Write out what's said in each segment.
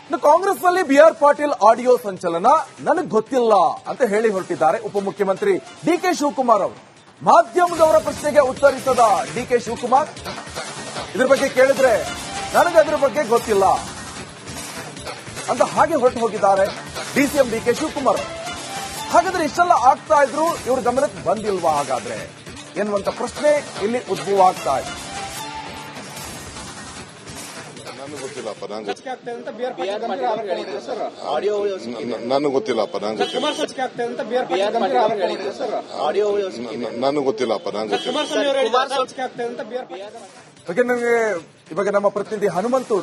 ಇನ್ನು ಕಾಂಗ್ರೆಸ್ನಲ್ಲಿ B R Patil audio ಸಂಚಲನ ನನಗೆ ಗೊತ್ತಿಲ್ಲ ಅಂತ ಹೇಳಿ ಹೊರಟಿದ್ದಾರೆ ಉಪಮುಖ್ಯಮಂತ್ರಿ ಡಿಕೆ ಶಿವಕುಮಾರ್ ಅವರು. ಮಾಧ್ಯಮದವರ ಪ್ರಶ್ನೆಗೆ ಉತ್ತರಿಸದ ಡಿಕೆ ಶಿವಕುಮಾರ್ ಇದ್ರ ಬಗ್ಗೆ ಕೇಳಿದ್ರೆ ನನಗೆ ಅದ್ರ ಬಗ್ಗೆ ಗೊತ್ತಿಲ್ಲ ಅಂತ ಹಾಗೆ ಹೊರಟು ಹೋಗಿದ್ದಾರೆ ಡಿಸಿಎಂ ಡಿಕೆ ಶಿವಕುಮಾರ್ ಅವರು. ಹಾಗಾದ್ರೆ ಇಷ್ಟೆಲ್ಲ ಆಗ್ತಾ ಇದ್ರು ಇವ್ರ ಗಮನಕ್ಕೆ ಬಂದಿಲ್ವಾ ಹಾಗಾದ್ರೆ ಎನ್ನುವಂತ ಪ್ರಶ್ನೆ ಇಲ್ಲಿ ಉದ್ಭವ ಆಗ್ತಾ ಇದೆ. ನನಗೆ ಗೊತ್ತಿಲ್ಲಪ್ಪ, ನನಗೆ ಗೊತ್ತಿಲ್ಲಪ್ಪ, ನನಗೆ ಇವಾಗ ನಮ್ಮ ಪ್ರತಿನಿಧಿ ಹನುಮಂತು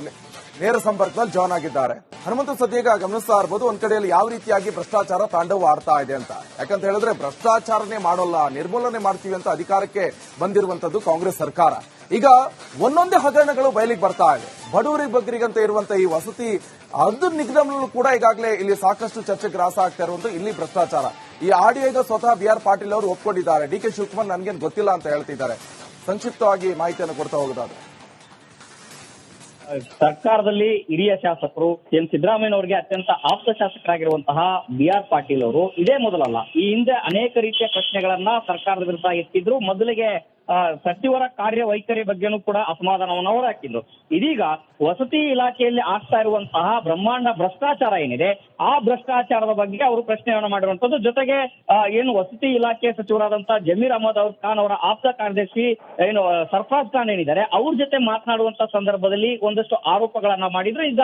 ನೇರ ಸಂಪರ್ಕದಲ್ಲಿ ಜಾಯ್ನ್ ಆಗಿದ್ದಾರೆ. ಹನುಮಂತು ಸದ್ಯಗ ಗಮನಿಸ್ತಾ ಇರಬಹುದು, ಒಂದ್ ಕಡೆಯಲ್ಲಿ ಯಾವ ರೀತಿಯಾಗಿ ಭ್ರಷ್ಟಾಚಾರ ತಾಂಡವ ಆಡ್ತಾ ಇದೆ ಅಂತ. ಯಾಕಂತ ಹೇಳಿದ್ರೆ ಭ್ರಷ್ಟಾಚಾರನೇ ಮಾಡೋಲ್ಲ, ನಿರ್ಮೂಲನೆ ಮಾಡ್ತೀವಿ ಅಂತ ಅಧಿಕಾರಕ್ಕೆ ಬಂದಿರುವಂತದ್ದು ಕಾಂಗ್ರೆಸ್ ಸರ್ಕಾರ. ಈಗ ಒಂದೊಂದೇ ಹಗರಣಗಳು ಬಯಲಿಗೆ ಬರ್ತಾ ಇದೆ. ಬಡವರಿಗೆ ಬಗ್ಗರಿಗಂತ ಇರುವಂತ ಈ ವಸತಿ ಅದು ನಿಗಮದಲ್ಲೂ ಕೂಡ ಈಗಾಗಲೇ ಇಲ್ಲಿ ಸಾಕಷ್ಟು ಚರ್ಚೆಗೆ ಗ್ರಾಸ ಆಗ್ತಾ ಇರುವಂತ ಇಲ್ಲಿ ಭ್ರಷ್ಟಾಚಾರ. ಈ ಆಡಿಯೋ ಈಗ ಸ್ವತಃ ಬಿಆರ್ ಪಾಟೀಲ್ ಅವರು ಒಪ್ಕೊಂಡಿದ್ದಾರೆ. ಡಿಕೆ ಶಿವಕುಮಾರ್ ನನ್ಗೇನು ಗೊತ್ತಿಲ್ಲ ಅಂತ ಹೇಳ್ತಿದ್ದಾರೆ. ಸಂಕ್ಷಿಪ್ತವಾಗಿ ಮಾಹಿತಿಯನ್ನು ಕೊಡ್ತಾ ಹೋಗೋದಾದ್ರೆ, ಸರ್ಕಾರದಲ್ಲಿ ಹಿರಿಯ ಶಾಸಕರು ಎಂ ಸಿದ್ದರಾಮಯ್ಯನವರಿಗೆ ಅತ್ಯಂತ ಆಪ್ತ ಶಾಸಕರಾಗಿರುವಂತಹ ಬಿಆರ್ ಪಾಟೀಲ್ ಅವರು ಇದೇ ಮೊದಲಲ್ಲ, ಈ ಹಿಂದೆ ಅನೇಕ ರೀತಿಯ ಪ್ರಶ್ನೆಗಳನ್ನ ಸರ್ಕಾರದ ವಿರುದ್ಧ ಎತ್ತಿದ್ರು. ಮೊದಲಿಗೆ ಸಚಿವರ ಕಾರ್ಯವೈಖರಿ ಬಗ್ಗೆನೂ ಕೂಡ ಅಸಮಾಧಾನವನ್ನು ಅವರು ಹಾಕಿದ್ರು. ಇದೀಗ ವಸತಿ ಇಲಾಖೆಯಲ್ಲಿ ಆಗ್ತಾ ಇರುವಂತಹ ಬ್ರಹ್ಮಾಂಡ ಭ್ರಷ್ಟಾಚಾರ ಏನಿದೆ, ಆ ಭ್ರಷ್ಟಾಚಾರದ ಬಗ್ಗೆ ಅವರು ಪ್ರಶ್ನೆಯನ್ನು ಮಾಡಿರುವಂತದ್ದು. ಜೊತೆಗೆ ಏನು ವಸತಿ ಇಲಾಖೆ ಸಚಿವರಾದಂತಹ ಜಮೀರ್ ಅಹಮದ್ ಖಾನ್ ಅವರ ಆಪ್ತ ಕಾರ್ಯದರ್ಶಿ ಏನು ಸರ್ಫರಾಜ್ ಖಾನ್ ಏನಿದ್ದಾರೆ, ಅವ್ರ ಜೊತೆ ಮಾತನಾಡುವಂತ ಸಂದರ್ಭದಲ್ಲಿ ಒಂದಷ್ಟು ಆರೋಪಗಳನ್ನ ಮಾಡಿದ್ರು. ಈಗ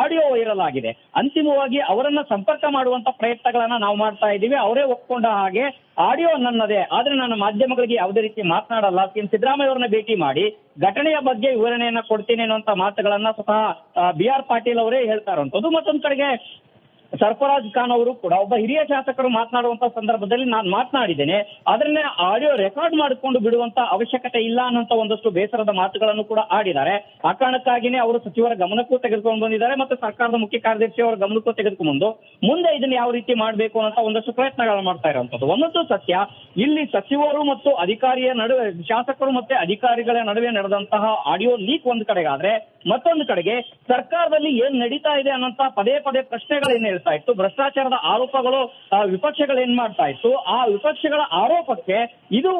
ಆಡಿಯೋ ವೈರಲ್ ಆಗಿದೆ. ಅಂತಿಮವಾಗಿ ಅವರನ್ನ ಸಂಪರ್ಕ ಮಾಡುವಂತ ಪ್ರಯತ್ನಗಳನ್ನ ನಾವು ಮಾಡ್ತಾ ಇದ್ದೀವಿ. ಅವರೇ ಒಪ್ಕೊಂಡ ಹಾಗೆ ಆಡಿಯೋ ನನ್ನದೇ, ಆದ್ರೆ ನಾನು ಮಾಧ್ಯಮಗಳಿಗೆ ಯಾವುದೇ ರೀತಿ ಮಾತನಾಡಲ್ಲ, ಸಿದ್ದರಾಮಯ್ಯ ಅವರನ್ನ ಭೇಟಿ ಮಾಡಿ ಘಟನೆಯ ಬಗ್ಗೆ ವಿವರಣೆಯನ್ನ ಕೊಡ್ತೀನಿ ಅನ್ನುವಂತ ಮಾತುಗಳನ್ನ ಸ್ವತಃ ಬಿಆರ್ ಪಾಟೀಲ್ ಅವರೇ ಹೇಳ್ತಾ ಇರುವಂತದ್ದು. ಮತ್ತೊಂದ್ ಕಡೆಗೆ ಸರ್ಫರಾಜ್ ಖಾನ್ ಅವರು ಕೂಡ ಒಬ್ಬ ಹಿರಿಯ ಶಾಸಕರು ಮಾತನಾಡುವಂತ ಸಂದರ್ಭದಲ್ಲಿ ನಾನು ಮಾತನಾಡಿದ್ದೇನೆ, ಅದನ್ನೇ ಆಡಿಯೋ ರೆಕಾರ್ಡ್ ಮಾಡಿಕೊಂಡು ಬಿಡುವಂತ ಅವಶ್ಯಕತೆ ಇಲ್ಲ ಅನ್ನೋಂತ ಒಂದಷ್ಟು ಬೇಸರದ ಮಾತುಗಳನ್ನು ಕೂಡ ಆಡಿದ್ದಾರೆ. ಆ ಕಾರಣಕ್ಕಾಗಿನೇ ಅವರು ಸಚಿವರ ಗಮನಕ್ಕೂ ತೆಗೆದುಕೊಂಡು ಬಂದಿದ್ದಾರೆ, ಮತ್ತೆ ಸರ್ಕಾರದ ಮುಖ್ಯ ಕಾರ್ಯದರ್ಶಿ ಅವರ ಗಮನಕ್ಕೂ ತೆಗೆದುಕೊಂಡು ಮುಂದೆ ಇದನ್ನ ಯಾವ ರೀತಿ ಮಾಡಬೇಕು ಅನ್ನೋ ಒಂದಷ್ಟು ಪ್ರಯತ್ನಗಳನ್ನು ಮಾಡ್ತಾ ಇರುವಂತದ್ದು. ಒಂದೊಂದು ಸತ್ಯ, ಇಲ್ಲಿ ಸಚಿವರು ಮತ್ತು ಅಧಿಕಾರಿಯ ನಡುವೆ, ಶಾಸಕರು ಮತ್ತೆ ಅಧಿಕಾರಿಗಳ ನಡುವೆ ನಡೆದಂತಹ ಆಡಿಯೋ ಲೀಕ್ ಒಂದ್ ಕಡೆಗಾದ್ರೆ, ಮತ್ತೊಂದು ಕಡೆಗೆ ಸರ್ಕಾರದಲ್ಲಿ ಏನ್ ನಡೀತಾ ಇದೆ ಅನ್ನೋಂತ ಪದೇ ಪದೇ ಪ್ರಶ್ನೆಗಳೇನ್ ಹೇಳ್ತಾ ಇತ್ತು, ಭ್ರಷ್ಟಾಚಾರದ ಆರೋಪಗಳು ವಿಪಕ್ಷಗಳು ಏನ್ ಮಾಡ್ತಾ ಇತ್ತು, ಆ ವಿಪಕ್ಷಗಳ ಆರೋಪಕ್ಕೆ ಇದು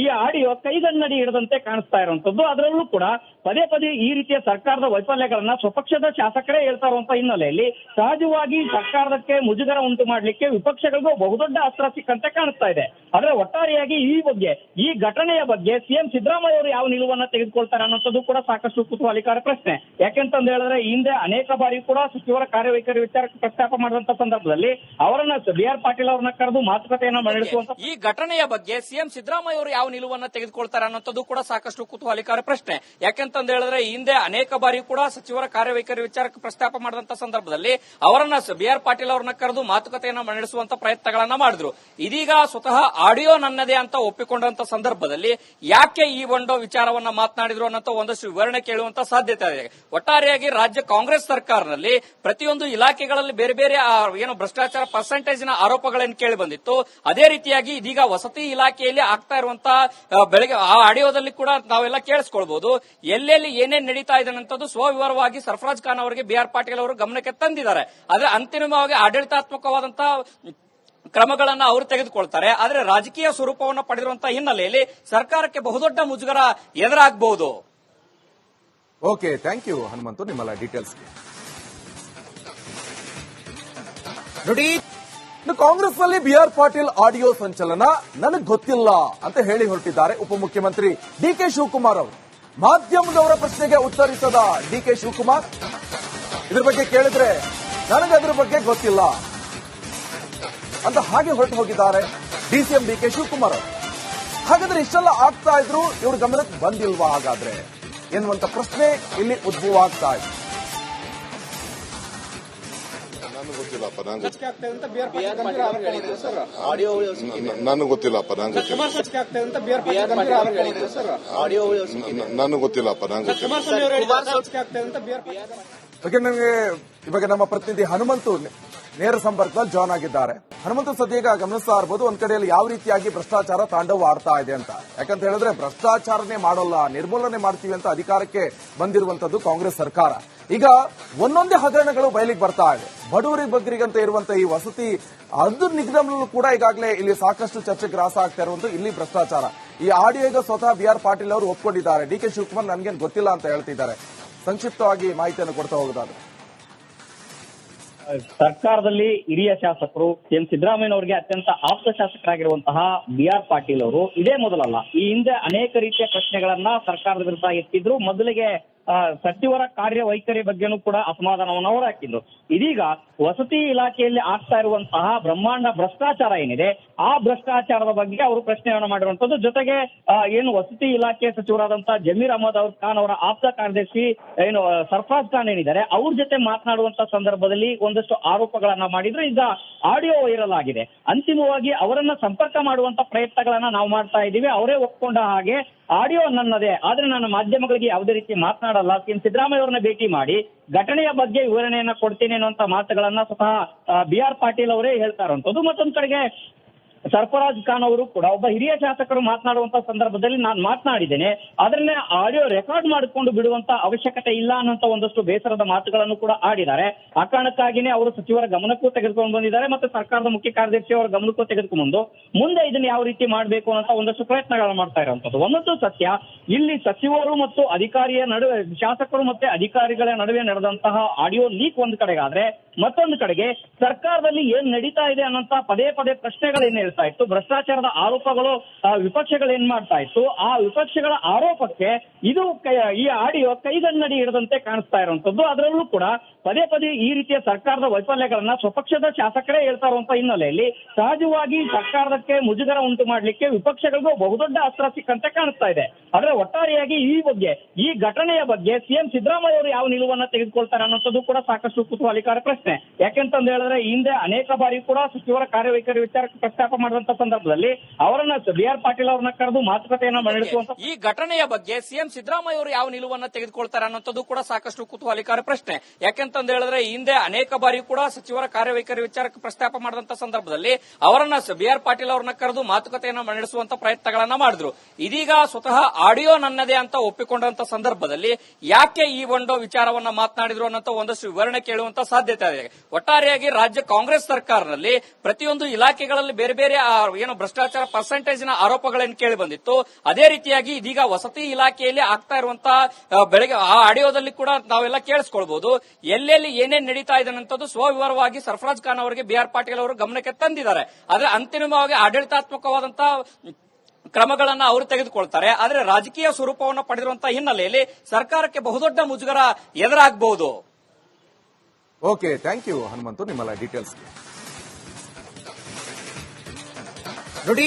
ಈ ಆಡಿಯೋ ಕೈಗನ್ನಡಿ ಹಿಡಿದಂತೆ ಕಾಣಿಸ್ತಾ ಇರುವಂತದ್ದು. ಅದರಲ್ಲೂ ಕೂಡ ಪದೇ ಪದೇ ಈ ರೀತಿಯ ಸರ್ಕಾರದ ವೈಫಲ್ಯಗಳನ್ನ ಸ್ವಪಕ್ಷದ ಶಾಸಕರೇ ಹೇಳ್ತಾ ಇರುವಂತ ಹಿನ್ನೆಲೆಯಲ್ಲಿ ಸಹಜವಾಗಿ ಸರ್ಕಾರಕ್ಕೆ ಮುಜುಗರ ಉಂಟು ಮಾಡ್ಲಿಕ್ಕೆ ವಿಪಕ್ಷಗಳಿಗೂ ಬಹುದೊಡ್ಡ ಅಸ್ತ್ರ ಸಿಕ್ಕಂತೆ ಕಾಣಿಸ್ತಾ ಇದೆ. ಆದ್ರೆ ಒಟ್ಟಾರೆಯಾಗಿ ಈ ಬಗ್ಗೆ, ಈ ಘಟನೆಯ ಬಗ್ಗೆ ಸಿಎಂ ಸಿದ್ದರಾಮಯ್ಯ ಅವರು ಯಾವ ನಿಲುವನ್ನ ತೆಗೆದುಕೊಳ್ತಾರೆ ಅನ್ನೋಂಥದ್ದು ಕೂಡ ಸಾಕಷ್ಟು ಕುತೂಹಲಕಾರಿ ಪ್ರಶ್ನೆ. ಯಾಕೆಂತಂದು ಹೇಳಿದ್ರೆ ಹಿಂದೆ ಅನೇಕ ಬಾರಿ ಕೂಡ ಸಚಿವರ ಕಾರ್ಯವೈಖರಿ ವಿಚಾರಕ್ಕೆ ಪ್ರಸ್ತಾಪ ಮಾಡಿದಂತ ಸಂದರ್ಭದಲ್ಲಿ ಅವರನ್ನ ಬಿಆರ್ ಪಾಟೀಲ್ ಅವರನ್ನ ಕರೆದು ಮಾತುಕತೆಯನ್ನ ನಡೆಸುವಂತ ಈ ಘಟನೆಯ ಬಗ್ಗೆ ಸಿಎಂ ಸಿದ್ದರಾಮಯ್ಯ ಅವರು ಯಾವ ನಿಲುವನ್ನ ತೆಗೆದುಕೊಳ್ತಾರೆ ಅನ್ನೋಂಥದ್ದು ಕೂಡ ಸಾಕಷ್ಟು ಕುತೂಹಲಕಾರಿ ಪ್ರಶ್ನೆ. ಯಾಕೆಂತಂದು ಹೇಳಿದ್ರೆ ಹಿಂದೆ ಅನೇಕ ಬಾರಿ ಕೂಡ ಸಚಿವರ ಕಾರ್ಯವೈಖರಿ ವಿಚಾರಕ್ಕೆ ಪ್ರಸ್ತಾಪ ಮಾಡಿದಂತ ಸಂದರ್ಭದಲ್ಲಿ ಅವರನ್ನ ಬಿಆರ್ ಪಾಟೀಲ್ ಅವರನ್ನ ಕರೆದು ಮಾತುಕತೆಯನ್ನ ನಡೆಸುವಂತ ಪ್ರಯತ್ನಗಳನ್ನ ಮಾಡಿದ್ರು. ಇದೀಗ ಸ್ವತಃ ಆಡಿಯೋ ನನ್ನದೇ ಅಂತ ಒಪ್ಪಿಕೊಂಡಂತ ಸಂದರ್ಭದಲ್ಲಿ ಯಾಕೆ ಈ ಒಂದು ವಿಚಾರವನ್ನ ಮಾತನಾಡಿದ್ರು ಅನ್ನೋ ಒಂದಷ್ಟು ವಿವರಣೆ ಕೇಳುವಂತ ಸಾಧ್ಯತೆ ಇದೆ. ಒಟ್ಟಾರೆಯಾಗಿ ರಾಜ್ಯ ಕಾಂಗ್ರೆಸ್ ಸರ್ಕಾರದಲ್ಲಿ ಪ್ರತಿಯೊಂದು ಇಲಾಖೆಗಳಲ್ಲಿ ಬೇರೆ ಬೇರೆ ಏನು ಭ್ರಷ್ಟಾಚಾರ ಪರ್ಸೆಂಟೇಜಿನ ಆರೋಪಗಳನ್ನು ಕೇಳಿ ಬಂದಿತ್ತು. ಅದೇ ರೀತಿಯಾಗಿ ಇದೀಗ ವಸತಿ ಇಲಾಖೆಯಲ್ಲಿ ಆಗ್ತಾ ಇರುವಂತಹ ಬೆಳಗ್ಗೆ ಆ ಆಡಿಯೋದಲ್ಲಿ ಕೂಡ ನಾವೆಲ್ಲ ಕೇಳಿಸ್ಕೊಳ್ಬಹುದು. ಎಲ್ಲೆಲ್ಲಿ ಏನೇನ್ ನಡೀತಾ ಇದೆ ಅನ್ನೋದು ಸ್ವವಿವರವಾಗಿ ಸರ್ಫರಾಜ್ ಖಾನ್ ಅವರಿಗೆ ಬಿಆರ್ ಪಾಟೀಲ್ ಅವರು ಗಮನಕ್ಕೆ ತಂದಿದ್ದಾರೆ. ಆದ್ರೆ ಅಂತಿಮವಾಗಿ ಆಡಳಿತಾತ್ಮಕವಾದಂತಹ ಕ್ರಮಗಳನ್ನ ಅವರು ತೆಗೆದುಕೊಳ್ತಾರೆ. ಆದ್ರೆ ರಾಜಕೀಯ ಸ್ವರೂಪವನ್ನು ಪಡೆದಿರುವಂತಹ ಹಿನ್ನೆಲೆಯಲ್ಲಿ ಸರ್ಕಾರಕ್ಕೆ ಬಹುದೊಡ್ಡ ಮುಜುಗರ ಎದುರಾಗಬಹುದು. ಓಕೆ, ಥ್ಯಾಂಕ್ ಯು ಹನುಮಂತು ನಿಮ್ಮೆಲ್ಲ ಡೀಟೇಲ್ಸ್ಗೆ. ನೋಡಿ, ಕಾಂಗ್ರೆಸ್ನಲ್ಲಿ ಬಿಆರ್ ಪಾಟೀಲ್ ಆಡಿಯೋ ಸಂಚಲನ ನನಗೆ ಗೊತ್ತಿಲ್ಲ ಅಂತ ಹೇಳಿ ಹೊರಟಿದ್ದಾರೆ ಉಪಮುಖ್ಯಮಂತ್ರಿ ಡಿಕೆ ಶಿವಕುಮಾರ್ ಅವರು. ಮಾಧ್ಯಮದವರ ಪ್ರಶ್ನೆಗೆ ಉತ್ತರಿಸದ ಡಿಕೆ ಶಿವಕುಮಾರ್ ಇದ್ರ ಬಗ್ಗೆ ಕೇಳಿದ್ರೆ ನನಗೆ ಅದ್ರ ಬಗ್ಗೆ ಗೊತ್ತಿಲ್ಲ ಅಂತ ಹಾಗೆ ಹೊರಟು ಹೋಗಿದ್ದಾರೆ ಡಿಸಿಎಂ ಡಿಕೆ ಶಿವಕುಮಾರ್ ಅವರು. ಹಾಗಾದ್ರೆ ಇಷ್ಟೆಲ್ಲ ಆಗ್ತಾ ಇದ್ರು ಇವ್ರ ಗಮನಕ್ಕೆ ಬಂದಿಲ್ವಾ ಹಾಗಾದ್ರೆ ಎನ್ನುವಂತ ಪ್ರಶ್ನೆ ಇಲ್ಲಿ ಉದ್ಭವ ಆಗ್ತಾ ಇದೆ. ನನಗೆ ಗೊತ್ತಿಲ್ಲಪ್ಪ, ನನಗೆ ಗೊತ್ತಿಲ್ಲಪ್ಪ, ನನಗೆ ಗೊತ್ತಿಲ್ಲಪ್ಪ. ನನಗೆ ಇವಾಗ ನಮ್ಮ ಪ್ರತಿನಿಧಿ ಹನುಮಂತು ನೇರ ಸಂಪರ್ಕದಲ್ಲಿ ಜಾಯ್ನ್ ಆಗಿದ್ದಾರೆ. ಹನುಮಂತು ಸದ್ಯಗ ಗಮನಿಸ್ತಾ ಇರಬಹುದು, ಒಂದ್ ಕಡೆಯಲ್ಲಿ ಯಾವ ರೀತಿಯಾಗಿ ಭ್ರಷ್ಟಾಚಾರ ತಾಂಡವ ಆಡ್ತಾ ಇದೆ ಅಂತ. ಯಾಕಂತ ಹೇಳಿದ್ರೆ ಭ್ರಷ್ಟಾಚಾರನೇ ಮಾಡೋಲ್ಲ, ನಿರ್ಮೂಲನೆ ಮಾಡ್ತೀವಿ ಅಂತ ಅಧಿಕಾರಕ್ಕೆ ಬಂದಿರುವಂತದ್ದು ಕಾಂಗ್ರೆಸ್ ಸರ್ಕಾರ. ಈಗ ಒಂದೊಂದೇ ಹಗರಣಗಳು ಬಯಲಿಗೆ ಬರ್ತಾ ಇದೆ. ಬಡವರಿಗೆ ಬಗ್ಗರಿಗಂತ ಇರುವಂತಹ ಈ ವಸತಿ ಅದ್ರ ನಿಗಮದಲ್ಲೂ ಕೂಡ ಈಗಾಗಲೇ ಇಲ್ಲಿ ಸಾಕಷ್ಟು ಚರ್ಚೆಗೆ ಗ್ರಾಸ ಆಗ್ತಾ ಇರುವಂತದ್ದು ಇಲ್ಲಿ ಭ್ರಷ್ಟಾಚಾರ. ಈ ಆಡಿಯೋ ಈಗ ಸ್ವತಃ ಬಿ.ಆರ್. ಪಾಟೀಲ್ ಅವರು ಒಪ್ಕೊಂಡಿದ್ದಾರೆ. ಡಿ.ಕೆ. ಶಿವಕುಮಾರ್ ನನ್ಗೇನು ಗೊತ್ತಿಲ್ಲ ಅಂತ ಹೇಳ್ತಿದ್ದಾರೆ. ಸಂಕ್ಷಿಪ್ತವಾಗಿ ಮಾಹಿತಿಯನ್ನು ಕೊಡ್ತಾ ಹೋಗೋದಾದ್ರೆ, ಸರ್ಕಾರದಲ್ಲಿ ಹಿರಿಯ ಶಾಸಕರು ಎಂ ಸಿದ್ದರಾಮಯ್ಯನವರಿಗೆ ಅತ್ಯಂತ ಆಪ್ತ ಶಾಸಕರಾಗಿರುವಂತಹ ಬಿ.ಆರ್. ಪಾಟೀಲ್ ಅವರು ಇದೇ ಮೊದಲಲ್ಲ, ಈ ಹಿಂದೆ ಅನೇಕ ರೀತಿಯ ಪ್ರಶ್ನೆಗಳನ್ನ ಸರ್ಕಾರದ ವಿರುದ್ಧ ಎತ್ತಿದ್ರು. ಮೊದಲಿಗೆ ಸಚಿವರ ಕಾರ್ಯವೈಖರಿ ಬಗ್ಗೆನೂ ಕೂಡ ಅಸಮಾಧಾನವನ್ನು ಅವರು ಹಾಕಿದ್ರು. ಇದೀಗ ವಸತಿ ಇಲಾಖೆಯಲ್ಲಿ ಆಗ್ತಾ ಇರುವಂತಹ ಬ್ರಹ್ಮಾಂಡ ಭ್ರಷ್ಟಾಚಾರ ಏನಿದೆ, ಆ ಭ್ರಷ್ಟಾಚಾರದ ಬಗ್ಗೆ ಅವರು ಪ್ರಶ್ನೆಯನ್ನು ಮಾಡಿರುವಂತದ್ದು. ಜೊತೆಗೆ ಏನು ವಸತಿ ಇಲಾಖೆ ಸಚಿವರಾದಂತಹ ಜಮೀರ್ ಅಹಮದ್ ಖಾನ್ ಅವರ ಆಪ್ತ ಕಾರ್ಯದರ್ಶಿ ಏನು ಸರ್ಫರಾಜ್ ಖಾನ್ ಏನಿದ್ದಾರೆ, ಅವ್ರ ಜೊತೆ ಮಾತನಾಡುವಂತ ಸಂದರ್ಭದಲ್ಲಿ ಒಂದಷ್ಟು ಆರೋಪಗಳನ್ನ ಮಾಡಿದ್ರು. ಈಗ ಆಡಿಯೋ ವೈರಲ್ ಆಗಿದೆ. ಅಂತಿಮವಾಗಿ ಅವರನ್ನ ಸಂಪರ್ಕ ಮಾಡುವಂತ ಪ್ರಯತ್ನಗಳನ್ನ ನಾವು ಮಾಡ್ತಾ ಇದ್ದೀವಿ. ಅವರೇ ಒಪ್ಕೊಂಡ ಹಾಗೆ ಆಡಿಯೋ ನನ್ನದೇ, ಆದ್ರೆ ನಾನು ಮಾಧ್ಯಮಗಳಿಗೆ ಯಾವುದೇ ರೀತಿ ಮಾತನಾಡಲ್ಲ, ಸಿದ್ದರಾಮಯ್ಯ ಅವರನ್ನ ಭೇಟಿ ಮಾಡಿ ಘಟನೆಯ ಬಗ್ಗೆ ವಿವರಣೆಯನ್ನ ಕೊಡ್ತೀನಿ ಅನ್ನುವಂತ ಮಾತುಗಳನ್ನ ಸ್ವತಃ ಬಿ.ಆರ್. ಪಾಟೀಲ್ ಅವರೇ ಹೇಳ್ತಾ ಇರುವಂತದ್ದು. ಮತ್ತೊಂದ್ ಕಡೆಗೆ ಸರ್ಫರಾಜ್ ಖಾನ್ ಅವರು ಕೂಡ ಒಬ್ಬ ಹಿರಿಯ ಶಾಸಕರು ಮಾತನಾಡುವಂತ ಸಂದರ್ಭದಲ್ಲಿ ನಾನು ಮಾತನಾಡಿದ್ದೇನೆ, ಅದನ್ನೇ ಆಡಿಯೋ ರೆಕಾರ್ಡ್ ಮಾಡಿಕೊಂಡು ಬಿಡುವಂತ ಅವಶ್ಯಕತೆ ಇಲ್ಲ ಅನ್ನೋಂತ ಒಂದಷ್ಟು ಬೇಸರದ ಮಾತುಗಳನ್ನು ಕೂಡ ಆಡಿದ್ದಾರೆ. ಆ ಕಾರಣಕ್ಕಾಗಿನೇ ಅವರು ಸಚಿವರ ಗಮನಕ್ಕೂ ತೆಗೆದುಕೊಂಡು ಬಂದಿದ್ದಾರೆ, ಮತ್ತೆ ಸರ್ಕಾರದ ಮುಖ್ಯ ಕಾರ್ಯದರ್ಶಿ ಅವರ ಗಮನಕ್ಕೂ ತೆಗೆದುಕೊಂಡು ಮುಂದೆ ಇದನ್ನ ಯಾವ ರೀತಿ ಮಾಡಬೇಕು ಅನ್ನೋ ಒಂದಷ್ಟು ಪ್ರಯತ್ನಗಳನ್ನು ಮಾಡ್ತಾ ಇರುವಂತದ್ದು. ಒಂದೊಂದು ಸತ್ಯ, ಇಲ್ಲಿ ಸಚಿವರು ಮತ್ತು ಅಧಿಕಾರಿಯ ನಡುವೆ, ಶಾಸಕರು ಮತ್ತೆ ಅಧಿಕಾರಿಗಳ ನಡುವೆ ನಡೆದಂತಹ ಆಡಿಯೋ ಲೀಕ್ ಒಂದ್ ಕಡೆಗಾದ್ರೆ, ಮತ್ತೊಂದು ಕಡೆಗೆ ಸರ್ಕಾರದಲ್ಲಿ ಏನ್ ನಡೀತಾ ಇದೆ ಅನ್ನೋಂತ ಪದೇ ಪದೇ ಪ್ರಶ್ನೆಗಳೇನ್ ಹೇಳ್ತಾ ಇತ್ತು, ಭ್ರಷ್ಟಾಚಾರದ ಆರೋಪಗಳು ವಿಪಕ್ಷಗಳು ಏನ್ ಮಾಡ್ತಾ ಇತ್ತು, ಆ ವಿಪಕ್ಷಗಳ ಆರೋಪಕ್ಕೆ ಇದು ಈ ಆಡಿಯೋ ಕೈಗನ್ನಡಿ ಹಿಡಿದಂತೆ ಕಾಣಿಸ್ತಾ ಇರುವಂತದ್ದು. ಅದರಲ್ಲೂ ಕೂಡ ಪದೇ ಪದೇ ಈ ರೀತಿಯ ಸರ್ಕಾರದ ವೈಫಲ್ಯಗಳನ್ನ ಸ್ವಪಕ್ಷದ ಶಾಸಕರೇ ಹೇಳ್ತಾ ಇರುವಂತ ಹಿನ್ನೆಲೆಯಲ್ಲಿ ಸಹಜವಾಗಿ ಸರ್ಕಾರಕ್ಕೆ ಮುಜುಗರ ಉಂಟು ಮಾಡ್ಲಿಕ್ಕೆ ವಿಪಕ್ಷಗಳಿಗೂ ಬಹುದೊಡ್ಡ ಅಸ್ತ್ರ ಸಿಕ್ಕಂತೆ ಕಾಣಿಸ್ತಾ ಇದೆ. ಆದ್ರೆ ಒಟ್ಟಾರೆಯಾಗಿ ಈ ಬಗ್ಗೆ, ಈ ಘಟನೆಯ ಬಗ್ಗೆ ಸಿಎಂ ಸಿದ್ದರಾಮಯ್ಯ ಅವರು ಯಾವ ನಿಲುವನ್ನ ತೆಗೆದುಕೊಳ್ತಾರೆ ಅನ್ನೋದು ಕೂಡ ಸಾಕಷ್ಟು ಕುತೂಹಲಕಾರಿ ಪ್ರಶ್ನೆ. ಯಾಕೆಂತಂದು ಹೇಳಿದ್ರೆ ಹಿಂದೆ ಅನೇಕ ಬಾರಿ ಕೂಡ ಸಚಿವರ ಕಾರ್ಯವೈಖರಿ ವಿಚಾರಕ್ಕೆ ಪ್ರಸ್ತಾಪ ಮಾಡುವಂತ ಸಂದರ್ಭದಲ್ಲಿ ಅವರನ್ನ ಬಿ.ಆರ್. ಪಾಟೀಲ್ ಅವರನ್ನ ಕರೆದು ಮಾತುಕತೆಯನ್ನ ನಡೆಸುವಂತ ಈ ಘಟನೆಯ ಬಗ್ಗೆ ಸಿಎಂ ಸಿದ್ದರಾಮಯ್ಯ ಅವರು ಯಾವ ನಿಲುವನ್ನ ತೆಗೆದುಕೊಳ್ತಾರೆ ಅನ್ನೋದು ಕೂಡ ಸಾಕಷ್ಟು ಕುತೂಹಲಕಾರಿ ಪ್ರಶ್ನೆ. ಯಾಕೆಂತಂದು ಹೇಳಿದ್ರೆ ಹಿಂದೆ ಅನೇಕ ಬಾರಿ ಕೂಡ ಸಚಿವರ ಕಾರ್ಯವೈಖರಿ ವಿಚಾರಕ್ಕೆ ಪ್ರಸ್ತಾಪ ಮಾಡಿದಂತ ಸಂದರ್ಭದಲ್ಲಿ ಅವರನ್ನ ಬಿ.ಆರ್. ಪಾಟೀಲ್ ಅವರನ್ನ ಕರೆದು ಮಾತುಕತೆಯನ್ನ ನಡೆಸುವಂತ ಪ್ರಯತ್ನಗಳನ್ನ ಮಾಡಿದ್ರು. ಇದೀಗ ಸ್ವತಃ ಆಡಿಯೋ ನನ್ನದೇ ಅಂತ ಒಪ್ಪಿಕೊಂಡಂತ ಸಂದರ್ಭದಲ್ಲಿ ಯಾಕೆ ಈ ಒಂದು ವಿಚಾರವನ್ನ ಮಾತನಾಡಿದ್ರು ಅನ್ನೋ ಒಂದಷ್ಟು ವಿವರಣೆ ಕೇಳುವಂತ ಸಾಧ್ಯತೆ ಇದೆ. ಒಟ್ಟಾರೆಯಾಗಿ ರಾಜ್ಯ ಕಾಂಗ್ರೆಸ್ ಸರ್ಕಾರದಲ್ಲಿ ಪ್ರತಿಯೊಂದು ಇಲಾಖೆಗಳಲ್ಲಿ ಬೇರೆ ಬೇರೆ ಏನು ಭ್ರಷ್ಟಾಚಾರ ಪರ್ಸೆಂಟೇಜಿನ ಆರೋಪಗಳನ್ನು ಕೇಳಿ ಬಂದಿತ್ತು. ಅದೇ ರೀತಿಯಾಗಿ ಇದೀಗ ವಸತಿ ಇಲಾಖೆಯಲ್ಲಿ ಆಗ್ತಾ ಇರುವಂತಹ ಬೆಳಗ್ಗೆ ಆ ಆಡಿಯೋದಲ್ಲಿ ಕೂಡ ನಾವೆಲ್ಲ ಕೇಳಿಸ್ಕೊಳ್ಬಹುದು. ಎಲ್ಲೆಲ್ಲಿ ಏನೇನ್ ನಡೀತಾ ಇದೆ ಅನ್ನೋದು ಸ್ವವಿವರವಾಗಿ ಸರ್ಫರಾಜ್ ಖಾನ್ ಅವರಿಗೆ ಬಿ.ಆರ್. ಪಾಟೀಲ್ ಅವರು ಗಮನಕ್ಕೆ ತಂದಿದ್ದಾರೆ. ಆದ್ರೆ ಅಂತಿಮವಾಗಿ ಆಡಳಿತಾತ್ಮಕವಾದಂತಹ ಕ್ರಮಗಳನ್ನ ಅವರು ತೆಗೆದುಕೊಳ್ತಾರೆ. ಆದ್ರೆ ರಾಜಕೀಯ ಸ್ವರೂಪವನ್ನು ಪಡೆದಿರುವಂತಹ ಹಿನ್ನೆಲೆಯಲ್ಲಿ ಸರ್ಕಾರಕ್ಕೆ ಬಹುದೊಡ್ಡ ಮುಜುಗರ ಎದುರಾಗಬಹುದು. ಓಕೆ, ಥ್ಯಾಂಕ್ ಯು ಹನುಮಂತು, ನಿಮ್ಮೆಲ್ಲ ಡೀಟೇಲ್ಸ್ ನೋಡಿ.